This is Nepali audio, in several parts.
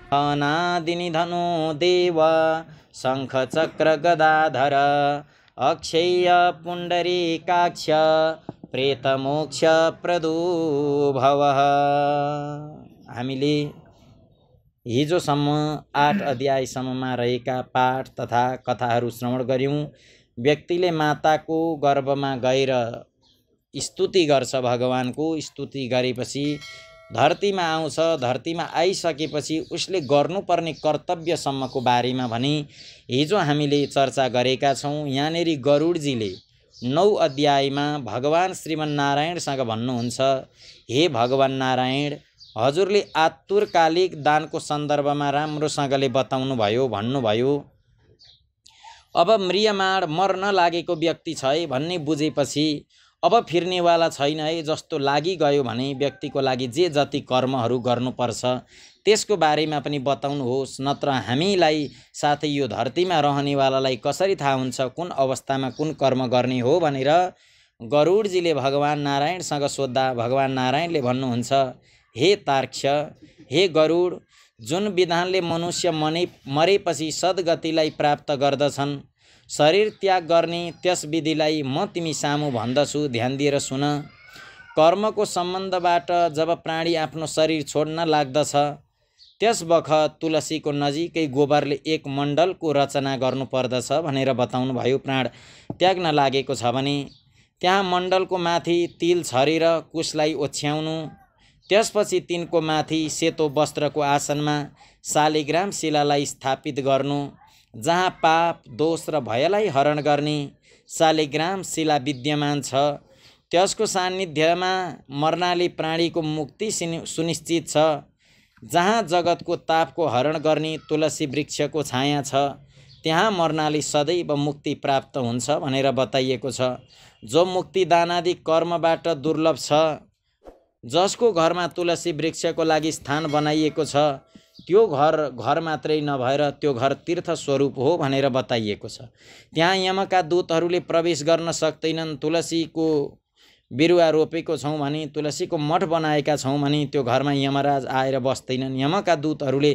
अनादिनि धनु देव शंख चक्र गदाधर अक्षय पुण्डरीकाक्ष प्रेत मोक्ष प्रदो भवः। हामीले हिजोसम्म 8 अध्यायसम्ममा रहेका पाठ तथा कथाहरू श्रवण गर्यौं। व्यक्तिले माताको गर्भमा गएर स्तुति गर्छ, भगवानको स्तुति गरेपछि धरतीमा आउँछ। धरतीमा आइसकेपछि उसले गर्नुपर्ने कर्तव्यसम्मको बारेमा भने हिजो हामीले चर्चा गरेका छौँ। यहाँनेरि गरुडजीले 9 अध्यायमा भगवान श्रीमन्नारायणसँग भन्नुहुन्छ, हे भगवान नारायण, हजुरले आतुरकालिक दानको सन्दर्भमा राम्रोसँगले बताउनु भयो, भन्नुभयो। अब म्रियमाण मर्न लागेको व्यक्ति छ है भन्ने बुझेपछि अब फिर्नेवाला छैन है जस्तो लागिगयो भने व्यक्तिको लागि जे जति कर्महरू गर्नुपर्छ त्यसको बारेमा पनि बताउनुहोस्। नत्र हामीलाई साथै यो धरतीमा रहनेवालालाई कसरी थाहा हुन्छ कुन अवस्थामा कुन कर्म गर्ने हो भनेर गरुडजीले भगवान नारायणसँग सोद्धा भगवान नारायणले भन्नुहुन्छ, हे तार्क्ष, हे गरुड, जुन विधानले मनुष्य मरेपछि सद्गतिलाई प्राप्त गर्दछन्, शरीर त्याग गर्ने त्यस विधिलाई म तिमी सामु भन्दछु, ध्यान दिएर सुन। कर्मको सम्बन्धबाट जब प्राणी आफ्नो शरीर छोड्न लाग्दछ त्यस बखत तुलसीको नजिकै गोबरले एक मण्डलको रचना गर्नुपर्दछ भनेर बताउनु भयो। प्राण त्याग्न लागेको छ भने त्यहाँ मण्डलको माथि तिल छरेर कुशलाई ओछ्याउनु, त्यसपछि तिनको माथि सेतो वस्त्रको आसनमा शालिग्राम शिलालाई स्थापित गर्नु, जहाँ पाप दोष र भयलाई हरण गर्ने शालिग्राम शिला विद्यमान छ। त्यसको सान्निध्यमा मर्नाले प्राणीको मुक्ति सुनिश्चित छ। जहाँ जगतको तापको हरण गर्ने तुलसी वृक्षको छाया छ त्यहाँ मर्नाले सदैव मुक्ति प्राप्त हुन्छ भनेर बताइएको छ। जो मुक्तिदानादि कर्मबाट दुर्लभ छ, जसको घरमा तुलसी वृक्षको लागि स्थान बनाइएको छ, त्यो घर मात्रै नभएर त्यो घर तीर्थ स्वरूप हो भनेर बताइएको छ। त्यहाँ यमका दूतहरूले प्रवेश गर्न सक्दैनन्। तुलसीको बिरुवा रोपेको छौँ भने, तुलसीको मठ बनाएका छौँ भने त्यो घरमा यमराज आएर बस्दैनन्, यमका दूतहरूले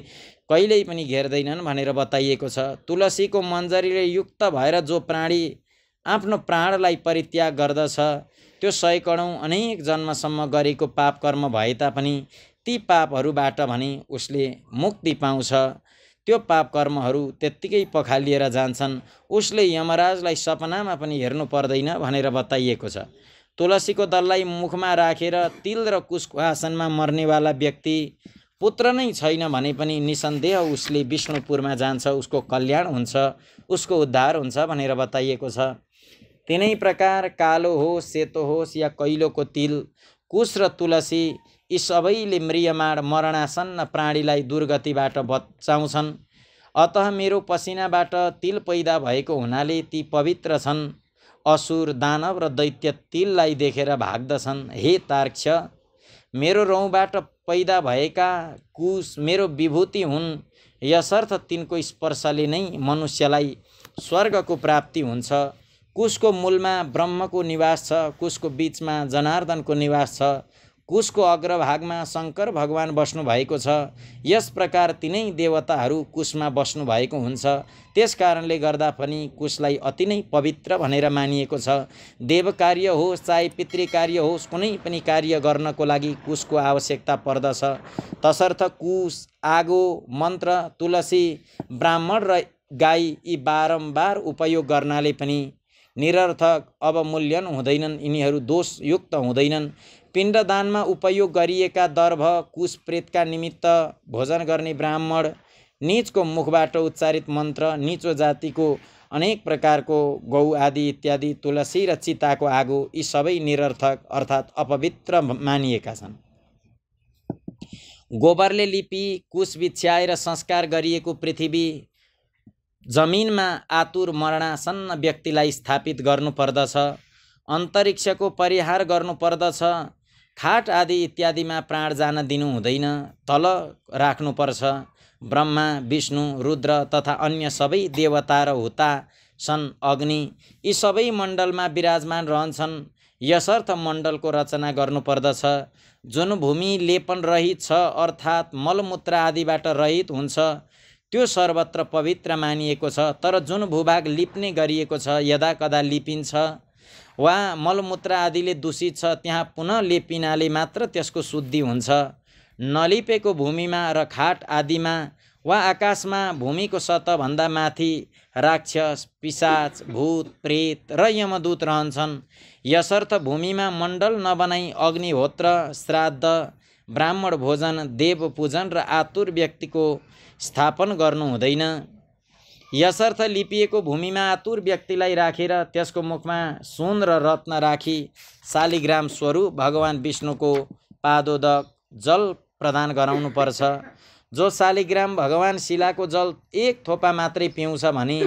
कहिल्यै पनि घेर्दैनन् भनेर बताइएको छ। तुलसीको मन्जरीले युक्त भएर जो प्राणी आफ्नो प्राणलाई परित्याग गर्दछ त्यो सैकडौँ अनेक जन्मसम्म गरेको पाप कर्म भए तापनि ती पापहरूबाट भने उसले मुक्ति पाउँछ। त्यो पाप कर्महरू त्यत्तिकै पखालिएर जान्छन्, उसले यमराजलाई सपनामा पनि हेर्नु पर्दैन भनेर बताइएको छ। तुलसीको दललाई मुखमा राखेर तिल र कुशको आसनमा मर्नेवाला व्यक्ति पुत्र नै छैन भने पनि निसन्देह उसले विष्णुपुरमा जान्छ, उसको कल्याण हुन्छ, उसको उद्धार हुन्छ भनेर बताइएको छ। तिनै प्रकार कालो होस्, सेतो होस् या कैलोको तिल, कुश र तुलसी यी सबैले म्रियमाण मरणासन्न प्राणीलाई दुर्गतिबाट बचाउँछन्। अतः मेरो पसिनाबाट तिल पैदा भएको हुनाले ती पवित्र छन्। असुर, दानव र दैत्य तिललाई देखेर भाग्दछन्। हे तार्क्ष, मेरो रौँबाट पैदा भएका कुश मेरो विभूति हुन्, यसर्थ तिनको स्पर्शले नै मनुष्यलाई स्वर्गको प्राप्ति हुन्छ। कुशको मूलमा ब्रह्मको निवास छ, कुशको बीचमा जनार्दनको निवास छ, कुशको अग्रभागमा शङ्कर भगवान बस्नु भएको छ। यस प्रकार तिनै देवताहरू कुशमा बस्नु भएको हुन्छ। त्यस कारणले गर्दा पनि कुशलाई अति नै पवित्र भनेर मानिएको छ। देव कार्य होस् चाहे पितृ कार्य होस्, कुनै पनि कार्य गर्नको लागि कुशको आवश्यकता पर्दछ। तसर्थ कुश, आगो, मन्त्र, तुलसी, ब्राह्मण र गाई यी बारम्बार उपयोग गर्नाले पनि निरर्थक अवमूल्यन हुँदैनन्, यिनीहरू दोषयुक्त हुँदैनन्। पिण्डदानमा उपयोग गरिएका दर्भ, कुश प्रेतका निमित्त भोजन गर्ने ब्राह्मण, नीचको मुखबाट उच्चारित मन्त्र, नीचो जातिको अनेक प्रकारको गौ आदि इत्यादि, तुलसी र चिताको आगो, यी सबै निरर्थक अर्थात् अपवित्र मानिएका छन्। गोबरले लिपि कुश बिछ्याएर संस्कार गरिएको पृथ्वी जमिनमा आतुर मरणासन्न व्यक्तिलाई स्थापित गर्नुपर्दछ। अन्तरिक्षको परिहार गर्नुपर्दछ। खाट आदि इत्यादिमा प्राण जान दिनु हुँदैन, तल राख्नुपर्छ। ब्रह्मा, विष्णु, रुद्र तथा अन्य सबै देवता र हुता छन्, अग्नि, यी सबै मण्डलमा विराजमान रहन्छन्। यसर्थ मण्डलको रचना गर्नुपर्दछ। जुन भूमि लेपन रहित छ अर्थात् मलमूत्र आदिबाट रहित हुन्छ त्यो सर्वत्र पवित्र मानिएको छ। तर जुन भूभाग लिप्ने गरिएको छ, यदाकदा लिपिन्छ वा मलमूत्र आदिले दूषित छ, त्यहाँ पुनः लेपिनाले मात्र त्यसको शुद्धि हुन्छ। नलिपेको भूमिमा र खाट आदिमा वा आकाशमा भूमिको सतहभन्दा माथि राक्षस, पिशाच, भूत, प्रेत र यमदूत रहन्छन्। यसर्थ भूमिमा मण्डल नबनाई अग्निहोत्र, श्राद्ध, ब्राह्मण भोजन, देव पूजन र आतुर व्यक्तिको स्थापन गर्नु हुँदैन। यसर्थ लिपिएको भूमिमा आतुर व्यक्तिलाई राखेर त्यसको मुखमा सुन र रत्न राखी शालिग्राम स्वरूप भगवान विष्णुको पादोदक जल प्रदान गराउनुपर्छ। जो शालिग्राम भगवान शिलाको जल एक थोपा मात्रै पिउँछ भने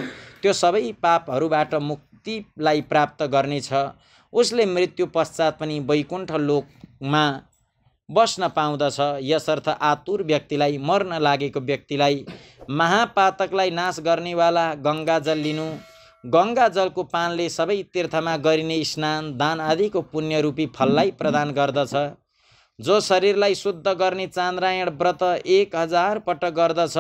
त्यो सबै पापहरूबाट मुक्तिलाई प्राप्त गर्नेछ। उसले मृत्यु पश्चात पनि वैकुण्ठ लोकमा बस्न पाउँदछ। यसर्थ आतुर व्यक्तिलाई, मर्न लागेको व्यक्तिलाई महापातकलाई नाश गर्नेवाला गङ्गा जल लिनु, गङ्गा जलको पानले सबै तीर्थमा गरिने स्नान, दान आदिको पुण्यरूपी फललाई प्रदान गर्दछ। जो शरीरलाई शुद्ध गर्ने चान्द्रायण व्रत 1000 पटक गर्दछ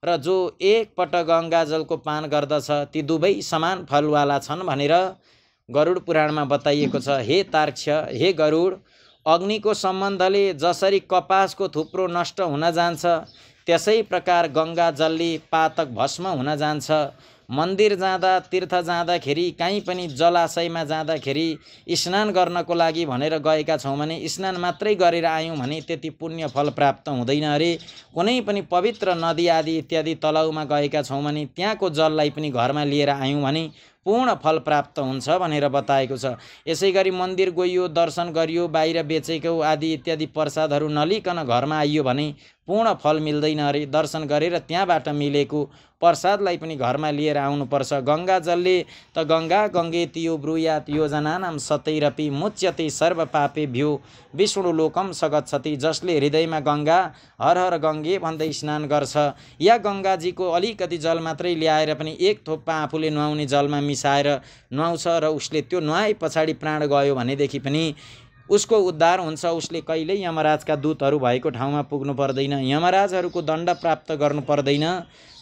र जो एक पटक गङ्गा जलको पान गर्दछ ती दुवै समान फलवाला छन् भनेर गरुड पुराणमा बताइएको छ। हे तार्क्ष, हे गरुड, अग्निको सम्बन्धले जसरी कपासको थुप्रो नष्ट हुन जान्छ त्यसै प्रकार गङ्गा जलले पातक भस्म हुन जान्छ। मन्दिर जाँदा, तीर्थ जाँदाखेरि, कहीँ पनि जलाशयमा जाँदाखेरि स्नान गर्नको लागि भनेर गएका छौँ भने स्नान मात्रै गरेर आयौँ भने त्यति पुण्य फल प्राप्त हुँदैन अरे। कुनै पनि पवित्र नदी आदि इत्यादि तलाउमा गएका छौँ भने त्यहाँको जललाई पनि घरमा लिएर आयौँ भने पूर्ण फल प्राप्त हुन्छ भनेर बताएको छ। यसै गरी मन्दिर गइयो, दर्शन गरियो, बाहिर बेचेको आदि इत्यादि प्रसादहरू नलिकन घरमा आइयो भने पूर्ण फल मिल्दैन अरे। दर्शन गरेर त्यहाँबाट मिलेको प्रसादलाई पनि घरमा लिएर आउनुपर्छ। गङ्गा जलले त गङ्गा गङ्गेतियो ब्रूयात योजनानां सतैरपि मुच्यते सर्व पापेभ्यो विष्णु लोकम सगच्छति। जसले हृदयमा गङ्गा हर हर गङ्गे भन्दै स्नान गर्छ या गङ्गाजीको अलिकति जल मात्रै ल्याएर पनि एक थोपा आफूले नुहाउने जलमा मिसाएर नुहाउँछ र उसले त्यो नुहाए पछाडि प्राण गयो भनेदेखि पनि उसको उद्धार हुन्छ। उसले कहिल्यै यमराजका दूतहरू भएको ठाउँमा पुग्नु पर्दैन, यमराजहरूको दण्ड प्राप्त गर्नु पर्दैन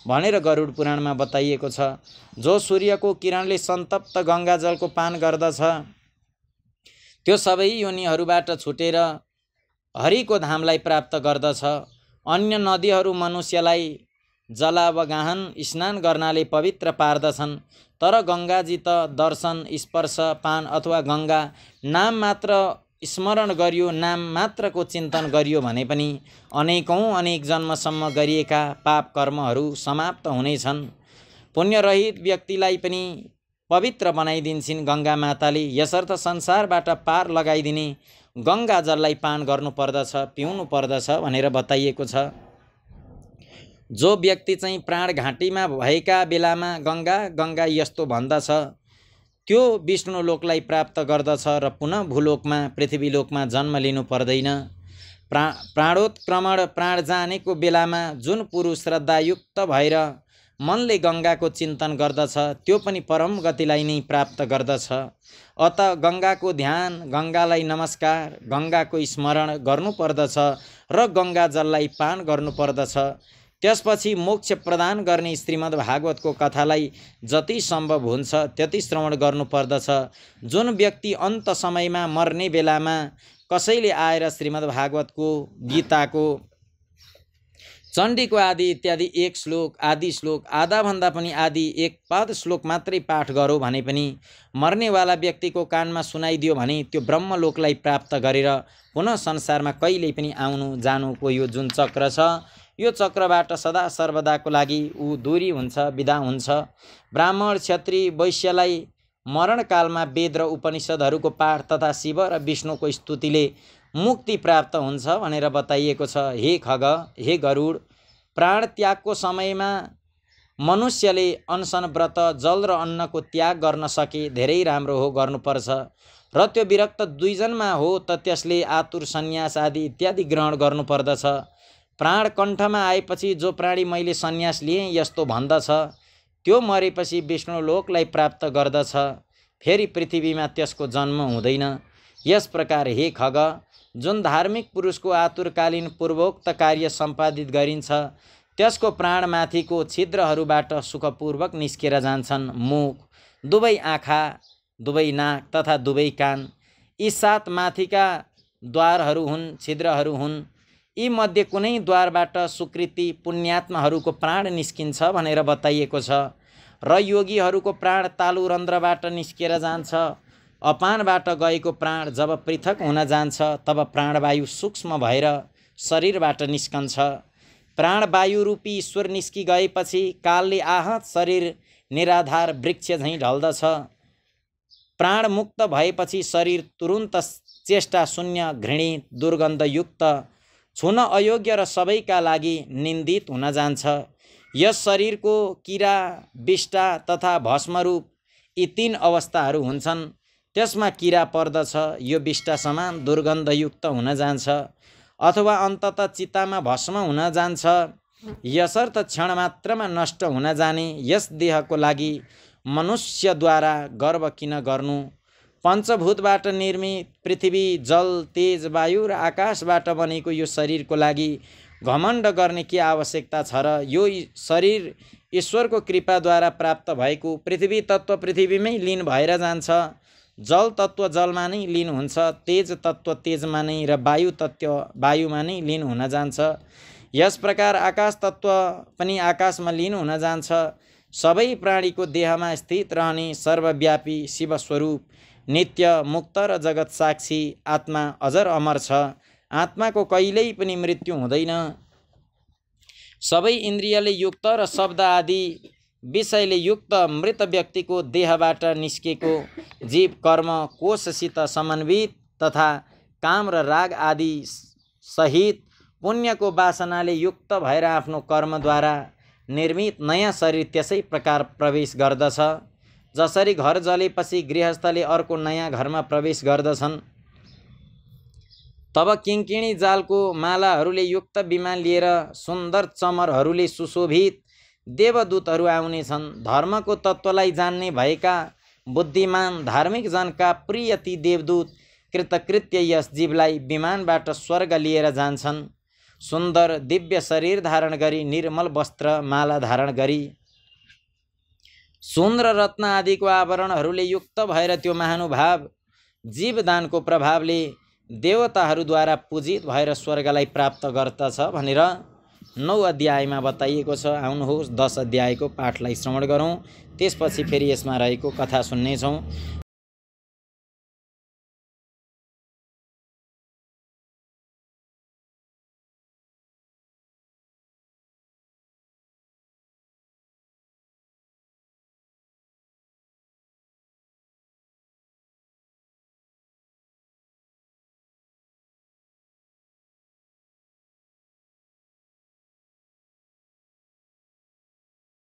भनेर गरुड पुराणमा बताइएको छ। जो सूर्यको किरणले सन्तप्त गङ्गा जलको पान गर्दछ त्यो सबै योनिहरूबाट छुटेर हरिको धामलाई प्राप्त गर्दछ। अन्य नदीहरू मनुष्यलाई जलावगाहन स्नान गर्नाले पवित्र पार्दछन्, तर गङ्गाजी त दर्शन, स्पर्श, पान अथवा गङ्गा नाम मात्र स्मरण गरियो, नाम मात्रको चिन्तन गरियो भने पनि अनेक जन्मसम्म गरिएका पाप कर्महरू समाप्त हुनेछन्। पुण्यरहित व्यक्तिलाई पनि पवित्र बनाइदिन्छन् गङ्गा माताले। यसर्थ संसारबाट पार लगाइदिने गङ्गा जललाई पान गर्नुपर्दछ, पिउनु पर्दछ भनेर बताइएको छ। जो व्यक्ति चाहिँ प्राण घाँटीमा भएका बेलामा गङ्गा गङ्गा यस्तो भन्दछ त्यो विष्णु लोकलाई प्राप्त गर्दछ र पुनः भूलोकमा, पृथ्वीलोकमा जन्म लिनु पर्दैन। प्राणोत्क्रमण, प्राण जानेको बेलामा जुन पुरुष श्रद्धायुक्त भएर मनले गङ्गाको चिन्तन गर्दछ त्यो पनि परम गतिलाई नै प्राप्त गर्दछ। अत गङ्गाको ध्यान, गङ्गालाई नमस्कार, गङ्गाको स्मरण गर्नुपर्दछ र गङ्गा जललाई पान गर्नुपर्दछ। त्यसपछि मोक्ष प्रदान गर्ने श्रीमद् भागवतको कथालाई जति सम्भव हुन्छ त्यति श्रवण गर्नुपर्दछ। जुन व्यक्ति अन्त समयमा मर्ने बेलामा कसैले आएर श्रीमद् भागवतको, गीताको, चण्डीको आदि इत्यादि एक श्लोक, आदि श्लोक, आधाभन्दा पनि आदि एक पाद श्लोक मात्रै पाठ गरौँ भने पनि मर्नेवाला व्यक्तिको कानमा सुनाइदियो भने त्यो ब्रह्मलोकलाई प्राप्त गरेर पुनः संसारमा कहिल्यै पनि आउनु जानुको यो जुन चक्र छ यो चक्रबाट सदा सर्वदाको लागि ऊ दूरी हुन्छ, विदा हुन्छ। ब्राह्मण, क्षत्रिय, वैश्यलाई मरणकालमा वेद र उपनिषदहरूको पाठ तथा शिव र विष्णुको स्तुतिले मुक्ति प्राप्त हुन्छ भनेर बताइएको छ। हे खग, हे गरुड, प्राण त्यागको समयमा मनुष्यले अनसन व्रत, जल र अन्नको त्याग गर्न सके धेरै राम्रो हो, गर्नुपर्छ। र त्यो विरक्त दुईजनमा हो त त्यसले आतुर, सन्यास आदि इत्यादि ग्रहण गर्नुपर्दछ। प्राण कण्ठमा आएपछि जो प्राणी मैले सन्यास लिएँ यस्तो भन्दछ त्यो मरेपछि विष्णु लोकलाई प्राप्त गर्दछ। फेरि पृथ्वीमा त्यसको जन्म हुँदैन। यस प्रकार हे खग, जुन धार्मिक पुरुषको आतुरकालीन पूर्वोक्त कार्य सम्पादित गरिन्छ त्यसको प्राणमाथिको छिद्रहरूबाट सुखपूर्वक निस्केर जान्छन्। मुख, दुवै आँखा, दुवै नाक तथा दुवै कान, यी 7 माथिका द्वारहरू हुन्, छिद्रहरू हुन्। यी मध्ये कुनै द्वारबाट सुकृति पुण्यात्माहरूको प्राण निस्किन्छ भनेर बताइएको छ। र योगीहरूको प्राण तालु रन्ध्रबाट निस्केर जान्छ। अपानबाट गएको प्राण जब पृथक हुन जान्छ तब प्राणवायु सूक्ष्म भएर शरीरबाट निस्कन्छ। प्राणवायु रूपी ईश्वर निस्कि गएपछि कालले आहत शरीर निराधार वृक्ष झैँ ढल्दछ। प्राण मुक्त भएपछि शरीर तुरुन्त चेष्टा शून्य, घृणित, दुर्गन्धयुक्त, छुन अयोग्य र सबैका लागि निन्दित हुन जान्छ। यस शरीरको किरा, विष्टा तथा भस्मरूप यी 3 अवस्थाहरू हुन्छन्। त्यसमा किरा पर्दछ, यो विष्टा समान दुर्गन्धयुक्त हुन जान्छ अथवा अन्ततः चितामा भस्म हुन जान्छ। यसर्थ क्षण मात्रमा नष्ट हुन जाने यस देहको लागि मनुष्यद्वारा गर्व किन गर्नु? पञ्चभूतबाट निर्मित पृथ्वी, जल, तेज, वायु र आकाशबाट बनेको यो शरीरको लागि घमण्ड गर्ने के आवश्यकता छ र? यो शरीर ईश्वरको कृपाद्वारा प्राप्त भएको पृथ्वी तत्त्व पृथ्वीमै लीन भएर जान्छ, जल तत्त्व जलमा नै लीन हुन्छ, तेज तत्त्व तेजमा नै र वायु तत्त्व वायुमा नै लीन हुन जान्छ। यस प्रकार आकाश तत्त्व पनि आकाशमा लीन हुन जान्छ। सबै प्राणीको देहमा स्थित रहने सर्वव्यापी शिवस्वरूप नित्य, मुक्त र जगत साक्षी आत्मा अजर अमर छ। आत्माको कहिल्यै पनि मृत्यु हुँदैन। सबै इन्द्रियले युक्त र शब्द आदि विषयले युक्त मृत व्यक्तिको देहबाट निस्केको जीव कर्म कोशसित समन्वित तथा काम र राग आदि सहित पुण्यको वासनाले युक्त भएर आफ्नो कर्मद्वारा निर्मित नयाँ शरीर त्यसै प्रकार प्रवेश गर्दछ जसरी घर जलेपछि गृहस्थले अर्को नयाँ घरमा प्रवेश गर्दछन्। तब किङ्किणी जालको मालाहरूले युक्त विमान लिएर सुन्दर चमरहरूले सुशोभित देवदूतहरू आउनेछन्। धर्मको तत्त्वलाई जान्ने भएका बुद्धिमान धार्मिक जनका प्रिय ती देवदूत कृतकृत्य यस जीवलाई विमानबाट स्वर्ग लिएर जान्छन्। सुन्दर दिव्य शरीर धारण गरी, निर्मल वस्त्र माला धारण गरी, सुन र रत्न आदिको आवरणहरूले युक्त भएर त्यो महानुभाव जीवदानको प्रभावले देवताहरूद्वारा पूजित भएर स्वर्गलाई प्राप्त गर्दछ भनेर 9 अध्यायमा बताइएको छ। आउनुहोस् 10 अध्यायको पाठलाई श्रवण गरौँ, त्यसपछि फेरि यसमा रहेको कथा सुन्नेछौँ।